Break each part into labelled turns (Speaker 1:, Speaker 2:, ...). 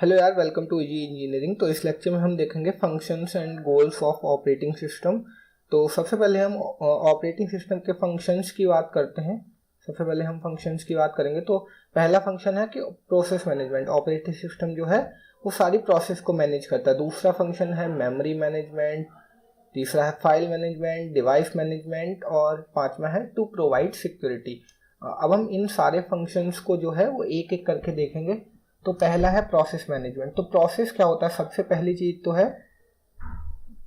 Speaker 1: Hello यार, welcome to easy engineering. तो इस लेक्चर में हम देखेंगे functions and goals of operating system. तो सबसे पहले हम ऑपरेटिंग सिस्टम के फंक्शंस की बात करते हैं। सबसे पहले हम फंक्शंस की बात करेंगे। तो पहला फंक्शन है कि प्रोसेस मैनेजमेंट। ऑपरेटिंग सिस्टम जो है वो सारी प्रोसेस को मैनेज करता है। दूसरा फंक्शन है मेमोरी मैनेजमेंट, तीसरा है फाइल मैनेजमेंट, डिवाइस मैनेजमेंट और पांचवा है टू प्रोवाइड सिक्योरिटी। अब हम इन सारे फंक्शंस को जो है वो एक एक करके देखेंगे। तो पहला है प्रोसेस मैनेजमेंट। तो प्रोसेस क्या होता है? सबसे पहली चीज तो है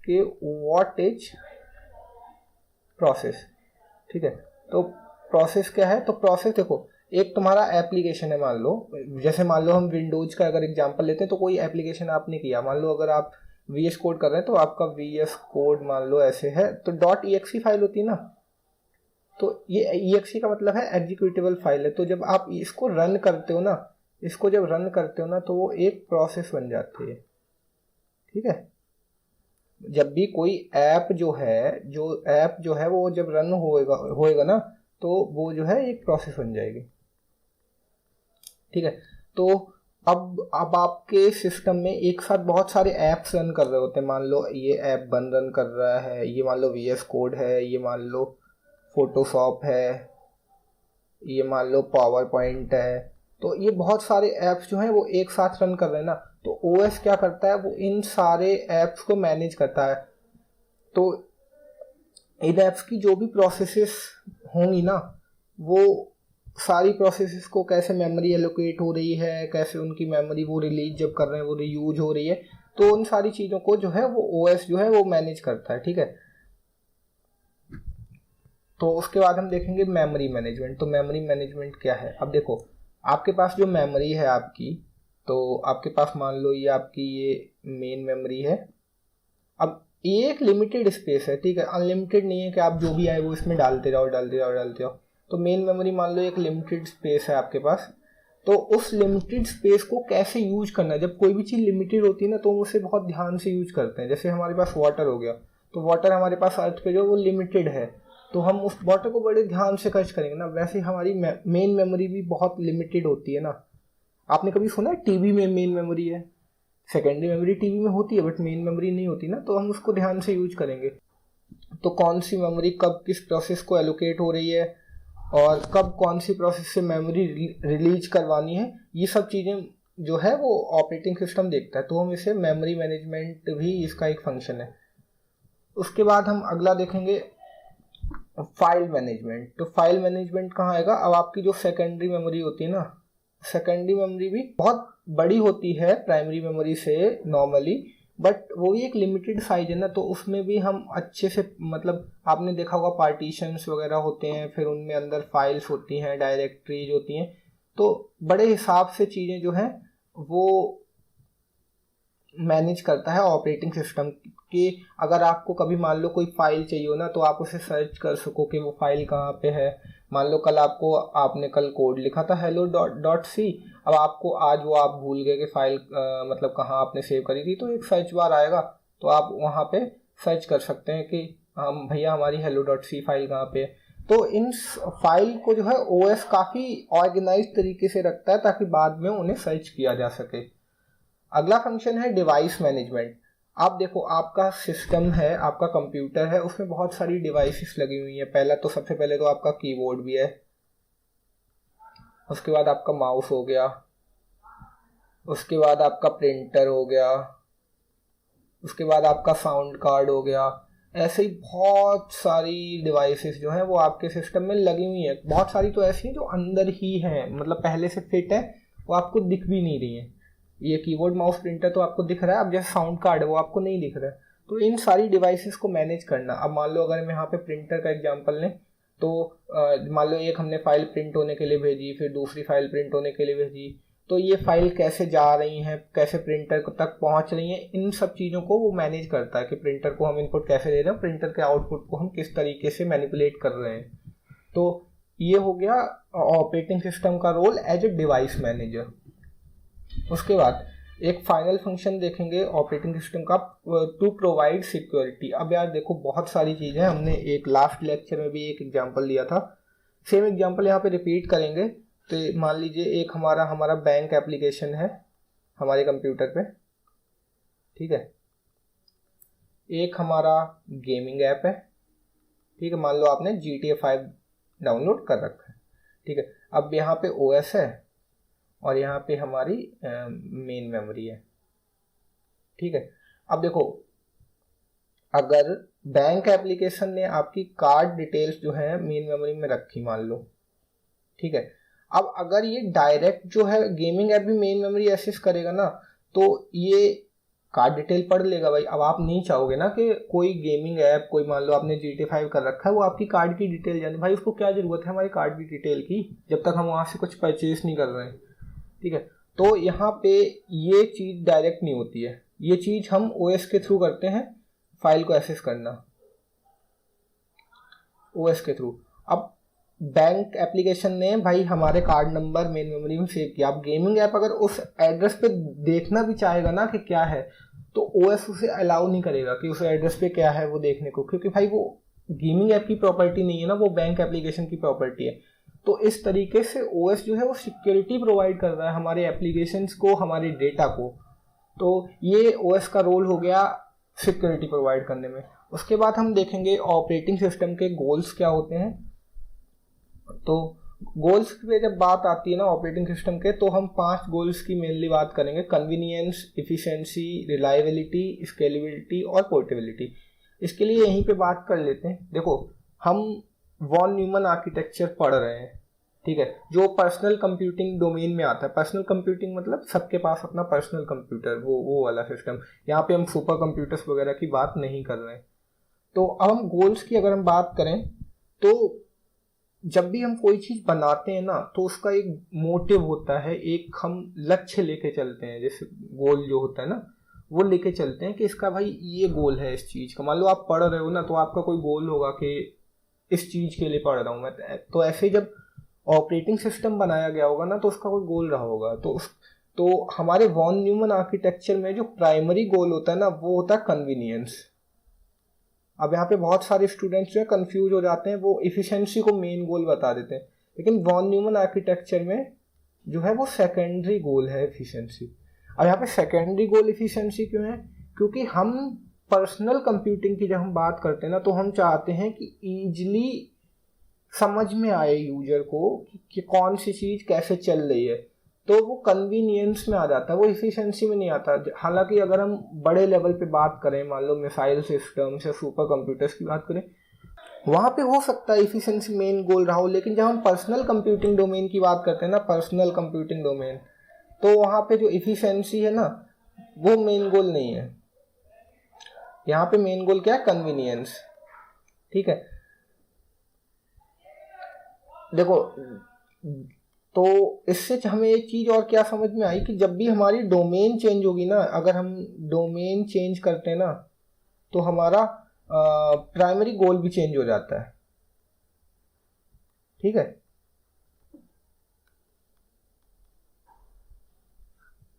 Speaker 1: कि व्हाट इज प्रोसेस। ठीक है, तो प्रोसेस क्या है? तो प्रोसेस देखो, एक तुम्हारा एप्लीकेशन है। मान लो, जैसे मान लो हम विंडोज का अगर एग्जांपल लेते हैं, तो कोई एप्लीकेशन आपने किया। मान लो अगर आप VS कोड कर रहे हैं, तो आपका VS कोड मान लो ऐसे है, तो .exe फाइल होती है ना। तो ये exe का मतलब है एग्जीक्यूटेबल फाइल है। तो जब आप इसको रन करते हो ना, तो वो एक प्रोसेस बन जाती है। ठीक है, जब भी कोई ऐप जो है वो जब रन होएगा ना, तो वो जो है एक प्रोसेस बन जाएगी। ठीक है, तो अब आपके सिस्टम में एक साथ बहुत सारे ऐप्स रन कर रहे होते हैं। मान लो ये ऐप रन कर रहा है, ये मान लो VS कोड है, ये मान लो फोटोशॉप है, ये मान लो पावर पॉइंट है। तो ये बहुत सारे ऐप्स जो हैं वो एक साथ रन कर रहे हैं ना। तो OS क्या करता है? वो इन सारे ऐप्स को मैनेज करता है। तो इन ऐप्स की जो भी प्रोसेसेस होंगी ना, वो सारी प्रोसेसेस को कैसे मेमोरी एलोकेट हो रही है, कैसे उनकी मेमोरी वो रिलीज जब कर रहे हैं वो रीयूज हो रही है, तो उन सारी चीज़ों को जो है वो OS जो है वो मैनेज करता है। ठीक है, तो उसके बाद हम देखेंगे मेमोरी मैनेजमेंट। तो मेमोरी मैनेजमेंट क्या है? अब देखो, आपके पास जो मेमोरी है आपकी, तो आपके पास मान लो ये आपकी ये मेन मेमोरी है। अब ये एक लिमिटेड स्पेस है। ठीक है, अनलिमिटेड नहीं है कि आप जो भी आए वो इसमें डालते जाओ। तो मेन मेमोरी मान लो एक लिमिटेड स्पेस है आपके पास। तो उस लिमिटेड स्पेस को कैसे यूज करना है? जब कोई भी चीज़ लिमिटेड होती है ना, तो हम उसे बहुत ध्यान से यूज करते हैं। जैसे हमारे पास वाटर हो गया, तो वाटर हमारे पास अर्थ पे जो वो लिमिटेड है, तो हम उस वाटर को बड़े ध्यान से खर्च करेंगे ना। वैसे हमारी मेन मेमोरी भी बहुत लिमिटेड होती है ना। आपने कभी सुना है टीवी में मेन मेमोरी है? सेकेंडरी मेमोरी टीवी में होती है, बट मेन मेमोरी नहीं होती ना। तो हम उसको ध्यान से यूज करेंगे। तो कौन सी मेमोरी कब किस प्रोसेस को एलोकेट हो रही है, और कब कौन सी प्रोसेस से मेमोरी रिलीज करवानी है, ये सब चीज़ें जो है वो ऑपरेटिंग सिस्टम देखता है। तो हम इसे मेमोरी मैनेजमेंट भी इसका एक फंक्शन है। उसके बाद हम अगला देखेंगे फाइल मैनेजमेंट। तो फाइल मैनेजमेंट कहाँ आएगा? अब आपकी जो सेकेंडरी मेमोरी होती है ना, सेकेंडरी मेमोरी भी बहुत बड़ी होती है प्राइमरी मेमोरी से नॉर्मली, बट वो भी एक लिमिटेड साइज है ना। तो उसमें भी हम अच्छे से, मतलब आपने देखा होगा पार्टीशंस वगैरह होते हैं, फिर उनमें अंदर फाइल्स होती हैं, डायरेक्टरीज होती हैं। तो बड़े हिसाब से चीज़ें जो हैं वो मैनेज करता है ऑपरेटिंग सिस्टम। कि अगर आपको कभी मान लो कोई फाइल चाहिए हो ना, तो आप उसे सर्च कर सको कि वो फाइल कहाँ पे है। मान लो आपने कल कोड लिखा था hello.c, अब आपको आज वो आप भूल गए कि फाइल मतलब कहाँ आपने सेव करी थी, तो एक सर्च बार आएगा, तो आप वहाँ पे सर्च कर सकते हैं कि हम भैया हमारी hello.c फाइल कहाँ पे है। तो इन फाइल को जो है OS काफ़ी ऑर्गेनाइज तरीके से रखता है, ताकि बाद में उन्हें सर्च किया जा सके। अगला फंक्शन है डिवाइस मैनेजमेंट। आप देखो, आपका सिस्टम है, आपका कंप्यूटर है, उसमें बहुत सारी डिवाइसेस लगी हुई हैं। सबसे पहले तो आपका कीबोर्ड भी है, उसके बाद आपका माउस हो गया, उसके बाद आपका प्रिंटर हो गया, उसके बाद आपका साउंड कार्ड हो गया। ऐसे ही बहुत सारी डिवाइसेस जो हैं वो आपके सिस्टम में लगी हुई हैं। बहुत सारी तो ऐसी हैं जो अंदर ही हैं, मतलब पहले से फिट है, वो आपको दिख भी नहीं रही हैं। ये कीबोर्ड माउस प्रिंटर तो आपको दिख रहा है, अब जैसे साउंड कार्ड है वो आपको नहीं दिख रहा है। तो इन सारी डिवाइसेस को मैनेज करना। अब मान लो अगर हम यहाँ पे प्रिंटर का एग्जांपल लें, तो मान लो एक हमने फाइल प्रिंट होने के लिए भेजी, फिर दूसरी फाइल प्रिंट होने के लिए भेजी, तो ये फाइल कैसे जा रही हैं, कैसे प्रिंटर तक पहुँच रही हैं, इन सब चीज़ों को वो मैनेज करता है। कि प्रिंटर को हम इनपुट कैसे दे रहे हैं, प्रिंटर के आउटपुट को हम किस तरीके से मैनिपुलेट कर रहे हैं। तो ये हो गया ऑपरेटिंग सिस्टम का role as a device manager. उसके बाद एक फाइनल फंक्शन देखेंगे ऑपरेटिंग सिस्टम का, टू प्रोवाइड सिक्योरिटी। अब यार देखो, बहुत सारी चीज़ें हमने एक लास्ट लेक्चर में भी एक एग्जांपल लिया था, सेम एग्जांपल यहाँ पे रिपीट करेंगे। तो मान लीजिए एक हमारा बैंक एप्लीकेशन है, हमारे कंप्यूटर पे, ठीक है। एक हमारा गेमिंग ऐप है, ठीक है। मान लो आपने GTA 5 डाउनलोड कर रखा है, ठीक है। अब यहाँ पे OS है और यहाँ पे हमारी मेन मेमोरी है, ठीक है। अब देखो, अगर बैंक एप्लीकेशन ने आपकी कार्ड डिटेल्स जो है मेन मेमोरी में रखी मान लो, ठीक है। अब अगर ये डायरेक्ट जो है गेमिंग ऐप भी मेन मेमोरी एक्सेस करेगा ना, तो ये कार्ड डिटेल पढ़ लेगा भाई। अब आप नहीं चाहोगे ना कि कोई गेमिंग ऐप, कोई मान लो आपने GTA 5 कर रखा है, वो आपकी कार्ड की डिटेल जाने। भाई उसको क्या जरूरत है हमारी कार्ड की डिटेल की, जब तक हम वहाँ से कुछ परचेज नहीं कर रहे हैं, ठीक है। तो यहाँ पे ये चीज़ डायरेक्ट नहीं होती है, ये चीज़ हम OS के थ्रू करते हैं, फाइल को एक्सेस करना OS के थ्रू। अब बैंक एप्लीकेशन ने भाई हमारे कार्ड नंबर मेन मेमोरी में सेव किया। अब गेमिंग ऐप अगर उस एड्रेस पे देखना भी चाहेगा ना कि क्या है, तो OS उसे अलाउ नहीं करेगा कि उस एड्रेस पे क्या है वो देखने को, क्योंकि भाई वो गेमिंग ऐप की प्रॉपर्टी नहीं है ना, वो बैंक एप्लीकेशन की प्रॉपर्टी है। तो इस तरीके से OS जो है वो सिक्योरिटी प्रोवाइड कर रहा है हमारे एप्लीकेशंस को, हमारे डेटा को। तो ये OS का रोल हो गया सिक्योरिटी प्रोवाइड करने में। उसके बाद हम देखेंगे ऑपरेटिंग सिस्टम के गोल्स क्या होते हैं। तो गोल्स पे जब बात आती है ना ऑपरेटिंग सिस्टम के, तो हम 5 गोल्स की मेनली बात करेंगे: कन्वीनियंस, इफिशिएंसी, रिलायबिलिटी, स्केलेबिलिटी और पोर्टेबिलिटी। इसके लिए यहीं पे बात कर लेते हैं। देखो, हम वॉन न्यूमन आर्किटेक्चर पढ़ रहे हैं, ठीक है, जो पर्सनल कंप्यूटिंग डोमेन में आता है। पर्सनल कंप्यूटिंग मतलब सबके पास अपना पर्सनल कंप्यूटर, वो वाला सिस्टम। यहाँ पे हम सुपर कंप्यूटर्स वगैरह की बात नहीं कर रहे हैं। तो अब हम गोल्स की अगर हम बात करें, तो जब भी हम कोई चीज़ बनाते हैं ना, तो उसका एक मोटिव होता है, एक हम लक्ष्य लेके चलते हैं। जैसे गोल जो होता है ना, वो लेके चलते हैं कि इसका भाई ये गोल है इस चीज़ का। मान लो आप पढ़ रहे हो ना, तो आपका कोई गोल होगा कि इस चीज़ के लिए पढ़ रहा हूँ मैं। तो ऐसे जब ऑपरेटिंग सिस्टम बनाया गया होगा ना, तो उसका कोई गोल रहा होगा। तो हमारे वॉन न्यूमन आर्किटेक्चर में जो प्राइमरी गोल होता है ना, वो होता है कन्वीनियंस। अब यहाँ पे बहुत सारे स्टूडेंट्स जो है कंफ्यूज हो जाते हैं, वो इफिशिएंसी को मेन गोल बता देते हैं, लेकिन वॉन न्यूमन आर्किटेक्चर में जो है वो सेकेंडरी गोल है इफिशिएंसी। अब यहाँ पे सेकेंडरी गोल इफिशिएंसी क्यों है? क्योंकि हम पर्सनल कंप्यूटिंग की जब हम बात करते हैं ना, तो हम चाहते हैं कि ईजिली समझ में आए यूजर को कि कौन सी चीज़ कैसे चल रही है। तो वो कन्वीनियंस में आ जाता है, वो इफिशिएंसी में नहीं आता। हालांकि अगर हम बड़े लेवल पे बात करें, मान लो मिसाइल सिस्टम्स या सुपर कंप्यूटर्स की बात करें, वहाँ पे हो सकता है इफिशिएंसी मेन गोल रहा हो। लेकिन जब हम पर्सनल कंप्यूटिंग डोमेन की बात करते हैं ना, पर्सनल कंप्यूटिंग डोमेन, तो वहाँ पे जो इफिशिएंसी है ना, वो मेन गोल नहीं है। यहाँ पे मेन गोल क्या है? कन्वीनियंस, ठीक है। देखो, तो इससे हमें एक चीज़ और क्या समझ में आई कि जब भी हमारी डोमेन चेंज होगी ना, अगर हम डोमेन चेंज करते हैं ना, तो हमारा प्राइमरी गोल भी चेंज हो जाता है, ठीक है।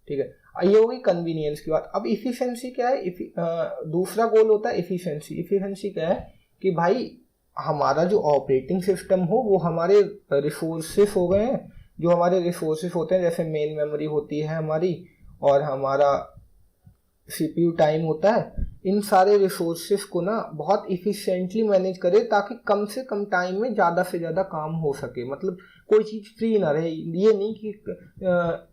Speaker 1: ठीक है, ये होगी कन्वीनियंस की बात। अब इफिशिएंसी क्या है? दूसरा गोल होता है इफिशिएंसी। इफिशिएंसी क्या है कि भाई हमारा जो ऑपरेटिंग सिस्टम हो, वो हमारे रिसोर्सेस हो गए हैं। जो हमारे रिसोर्सेस होते हैं, जैसे मेन मेमोरी होती है हमारी, और हमारा CPU टाइम होता है, इन सारे रिसोर्सेस को ना बहुत इफिशिएंटली मैनेज करे, ताकि कम से कम टाइम में ज़्यादा से ज़्यादा काम हो सके। मतलब कोई चीज़ फ्री ना रहे। ये नहीं कि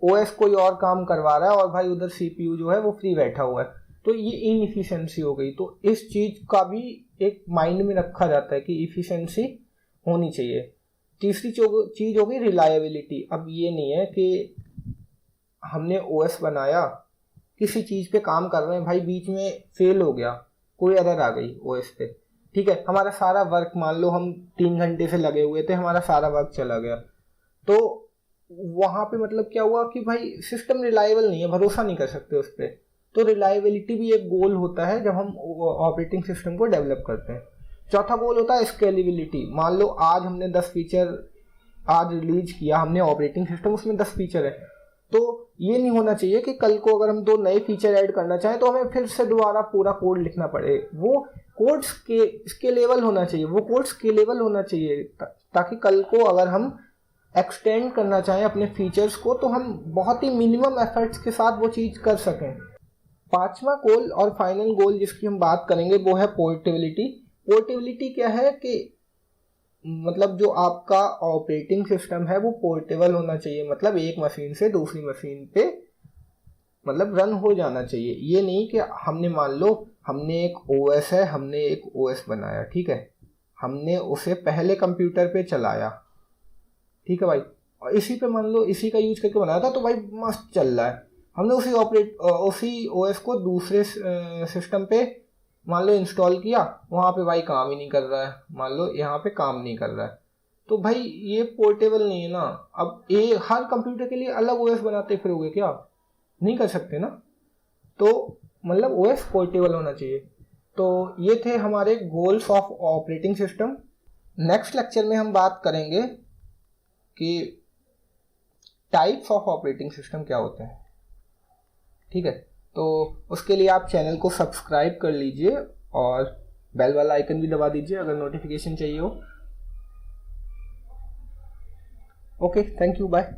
Speaker 1: OS कोई और काम करवा रहा है और भाई उधर CPU जो है वो फ्री बैठा हुआ है, तो ये इनएफिशिएंसी हो गई। तो इस चीज़ का भी एक माइंड में रखा जाता है कि इफिशिएंसी होनी चाहिए। तीसरी चीज़ होगी रिलायबिलिटी। अब ये नहीं है कि हमने OS बनाया, किसी चीज़ पे काम कर रहे हैं, भाई बीच में फेल हो गया, कोई एरर आ गई OS पे, ठीक है, हमारा सारा वर्क, मान लो हम 3 घंटे से लगे हुए थे, हमारा सारा वर्क चला गया, तो वहाँ पे मतलब क्या हुआ कि भाई सिस्टम रिलायबल नहीं है, भरोसा नहीं कर सकते उस पर। तो रिलायबिलिटी भी एक गोल होता है जब हम ऑपरेटिंग सिस्टम को डेवलप करते हैं। चौथा गोल होता है स्केलेबिलिटी। मान लो आज हमने 10 फीचर आज रिलीज किया हमने ऑपरेटिंग सिस्टम, उसमें 10 फीचर है, तो ये नहीं होना चाहिए कि कल को अगर हम 2 नए फीचर ऐड करना चाहें तो हमें फिर से दोबारा पूरा कोड लिखना पड़े। वो कोड स्केलेबल होना चाहिए, वो कोड स्केलेबल होना चाहिए, ताकि कल को अगर हम एक्सटेंड करना चाहें अपने फीचर्स को तो हम बहुत ही मिनिमम एफर्ट्स के साथ वो चीज़ कर सकें। पांचवा गोल और फाइनल गोल जिसकी हम बात करेंगे वो है पोर्टेबिलिटी। पोर्टेबिलिटी क्या है कि मतलब जो आपका ऑपरेटिंग सिस्टम है वो पोर्टेबल होना चाहिए, मतलब एक मशीन से दूसरी मशीन पे मतलब रन हो जाना चाहिए। ये नहीं कि हमने मान लो हमने एक ओएस है, हमने एक ओएस बनाया, ठीक है, हमने उसे पहले कंप्यूटर पे चलाया, ठीक है भाई, और इसी पे मान लो इसी का यूज करके बनाया था तो भाई मस्त चल रहा है। हमने उसी ओएस को दूसरे सिस्टम पे मान लो इंस्टॉल किया, वहाँ पे भाई काम ही नहीं कर रहा है, मान लो यहाँ पे काम नहीं कर रहा है, तो भाई ये पोर्टेबल नहीं है ना। अब हर कंप्यूटर के लिए अलग ओएस बनाते फिरोगे क्या? नहीं कर सकते ना। तो मतलब ओएस पोर्टेबल होना चाहिए। तो ये थे हमारे goals of operating system. Next lecture में हम बात करेंगे कि टाइप्स ऑफ ऑपरेटिंग सिस्टम क्या होते हैं, ठीक है। तो उसके लिए आप चैनल को सब्सक्राइब कर लीजिए और बेल वाला आइकन भी दबा दीजिए अगर नोटिफिकेशन चाहिए हो। Okay, thank you, bye.